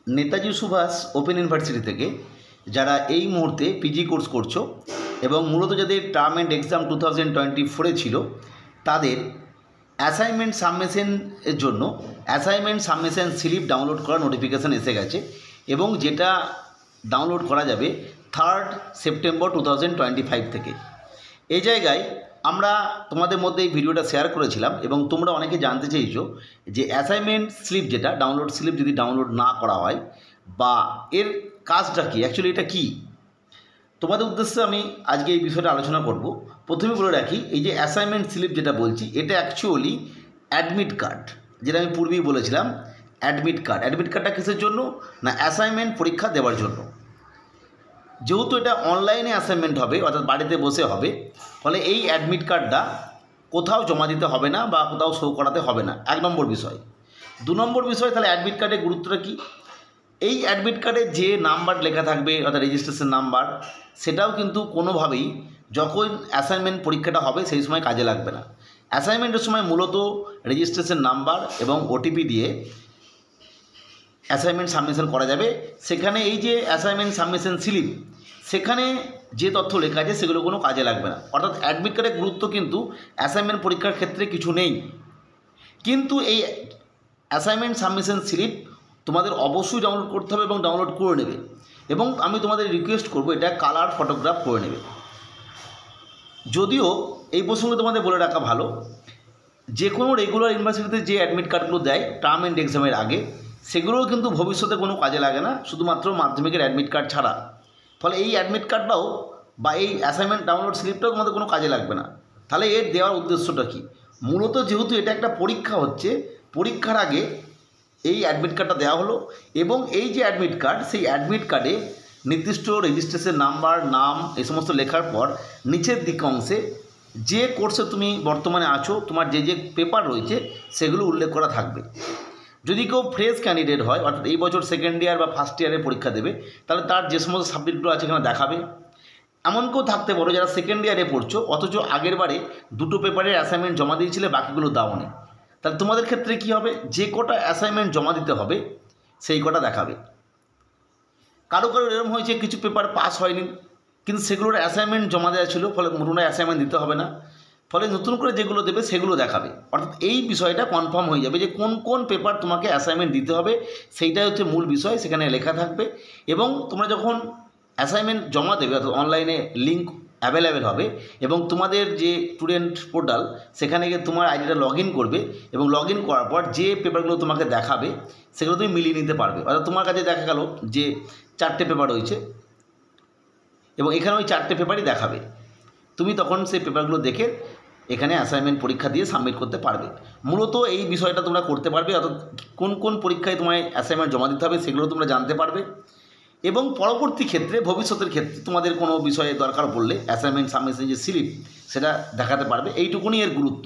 Netaji Subhash open university থেকে যারা এই মুহূর্তে পিজি কোর্স করছো এবং মূলত যাদের টার্ম অ্যান্ড এক্সাম 2024-এ ছিল তাদের অ্যাসাইনমেন্ট সাবমিশনের জন্য অ্যাসাইনমেন্ট সাবমিশন স্লিপ ডাউনলোড করার নোটিফিকেশান এসে গেছে এবং যেটা ডাউনলোড করা যাবে 3rd সেপ্টেম্বর 2025 থেকে। এই জায়গায় আমরা তোমাদের মধ্যে এই ভিডিওটা শেয়ার করেছিলাম এবং তোমরা অনেকে জানতে চেয়েছো যে অ্যাসাইনমেন্ট স্লিপ যেটা ডাউনলোড স্লিপ যদি ডাউনলোড না করা হয় বা এর কাজটা কী, অ্যাকচুয়ালি এটা কী, তোমাদের উদ্দেশ্যে আমি আজকে এই বিষয়টা আলোচনা করব। প্রথমে বলে রাখি, এই যে অ্যাসাইনমেন্ট স্লিপ যেটা বলছি এটা অ্যাকচুয়ালি অ্যাডমিট কার্ড, যেটা আমি পূর্বেই বলেছিলাম। অ্যাডমিট কার্ডটা কিসের জন্য না, অ্যাসাইনমেন্ট পরীক্ষা দেওয়ার জন্য। যেহেতু এটা অনলাইনে অ্যাসাইনমেন্ট হবে অর্থাৎ বাড়িতে বসে হবে, ফলে এই অ্যাডমিট কার্ডটা কোথাও জমা দিতে হবে না বা কোথাও শো করাতে হবে না, 1 নম্বর বিষয়। 2 নম্বর বিষয়, তাহলে অ্যাডমিট কার্ডের গুরুত্বটা কী? এই অ্যাডমিট কার্ডে যে নাম্বার লেখা থাকবে অর্থাৎ রেজিস্ট্রেশন নাম্বার, সেটাও কিন্তু কোনোভাবেই যখন অ্যাসাইনমেন্ট পরীক্ষাটা হবে সেই সময় কাজে লাগবে না। অ্যাসাইনমেন্টের সময় মূলত রেজিস্ট্রেশন নাম্বার এবং ওটিপি দিয়ে অ্যাসাইনমেন্ট সাবমিশন করা যাবে। সেখানে এই যে অ্যাসাইনমেন্ট সাবমিশন স্লিপ, সেখানে যে তথ্য লেখা আছে সেগুলো কোনো কাজে লাগবে না। অর্থাৎ অ্যাডমিট কার্ডের গুরুত্ব কিন্তু অ্যাসাইনমেন্ট পরীক্ষার ক্ষেত্রে কিছু নেই, কিন্তু এই অ্যাসাইনমেন্ট সাবমিশন স্লিপ তোমাদের অবশ্যই ডাউনলোড করতে হবে এবং ডাউনলোড করে নেবে। এবং আমি তোমাদের রিকোয়েস্ট করব এটা কালার ফটোগ্রাফ করে নেবে। যদিও এই প্রসঙ্গে তোমাদের বলে রাখা ভালো, যে কোনো রেগুলার ইউনিভার্সিটিতে যে অ্যাডমিট কার্ডগুলো দেয় টার্ম অ্যান্ড এক্সামের আগে, সেগুলোও কিন্তু ভবিষ্যতে কোনো কাজে লাগে না, শুধুমাত্র মাধ্যমিকের অ্যাডমিট কার্ড ছাড়া। ফলে এই অ্যাডমিট কার্ডটাও বা এই অ্যাসাইনমেন্ট ডাউনলোড স্লিপটাও তোমাদের কোনো কাজে লাগবে না। তাহলে এর দেওয়ার উদ্দেশ্যটা কী? মূলত যেহেতু এটা একটা পরীক্ষা হচ্ছে, পরীক্ষার আগে এই অ্যাডমিট কার্ডটা দেওয়া হলো এবং এই যে অ্যাডমিট কার্ড, সেই অ্যাডমিট কার্ডে নির্দিষ্ট রেজিস্ট্রেশন নাম্বার, নাম এই সমস্ত লেখার পর নিচের দিক অংশে যে কোর্সে তুমি বর্তমানে আছো, তোমার যে যে পেপার রয়েছে সেগুলো উল্লেখ করা থাকবে। যদি কেউ ফ্রেশ ক্যান্ডিডেট হয় অর্থাৎ এই বছর সেকেন্ড ইয়ার বা ফার্স্ট ইয়ারে পরীক্ষা দেবে, তাহলে তার যে সমস্ত সাবজেক্টগুলো আছে এখানে দেখাবে। এমন কেউ থাকতে পারো যারা সেকেন্ড ইয়ারে পড়ছো অথচ আগের বারে 2টো পেপারের অ্যাসাইনমেন্ট জমা দিয়েছিলে, বাকিগুলো দাওনি। তাহলে তোমাদের ক্ষেত্রে কী হবে, যে কটা অ্যাসাইনমেন্ট জমা দিতে হবে সেই কটা দেখাবে। কারো এরকম হয়েছে কিছু পেপার পাস হয়নি কিন্তু সেগুলোর অ্যাসাইনমেন্ট জমা দেওয়া ছিল, ফলে পুনরায় অ্যাসাইনমেন্ট দিতে হবে না, ফলে নতুন করে যেগুলো দেবে সেগুলো দেখাবে। অর্থাৎ এই বিষয়টা কনফার্ম হয়ে যাবে যে কোন কোন পেপার তোমাকে অ্যাসাইনমেন্ট দিতে হবে, সেইটাই হচ্ছে মূল বিষয়, সেখানে লেখা থাকবে। এবং তোমরা যখন অ্যাসাইনমেন্ট জমা দেবে অর্থাৎ অনলাইনে লিঙ্ক অ্যাভেলেবেল হবে এবং তোমাদের যে স্টুডেন্ট পোর্টাল, সেখানে গিয়ে তোমার আইডিটা লগ ইন করবে এবং লগ ইন করার পর যে পেপারগুলো তোমাকে দেখাবে সেগুলো তুমি মিলিয়ে নিতে পারবে। অর্থাৎ তোমার কাছে দেখা গেল যে 4টে পেপার রয়েছে এবং এখানে ওই 4টে পেপারই দেখাবে, তুমি তখন সেই পেপারগুলো দেখে এখানে অ্যাসাইনমেন্ট পরীক্ষা দিয়ে সাবমিট করতে পারবে। মূলত এই বিষয়টা তোমরা করতে পারবে, অর্থাৎ কোন কোন পরীক্ষায় তোমায় অ্যাসাইনমেন্ট জমা দিতে হবে সেগুলো তোমরা জানতে পারবে এবং পরবর্তী ক্ষেত্রে ভবিষ্যতের ক্ষেত্রে তোমাদের কোনো বিষয়ে দরকার পড়লে অ্যাসাইনমেন্ট সাবমিশন যে স্লিপ সেটা দেখাতে পারবে। এইটুকুনি এর গুরুত্ব।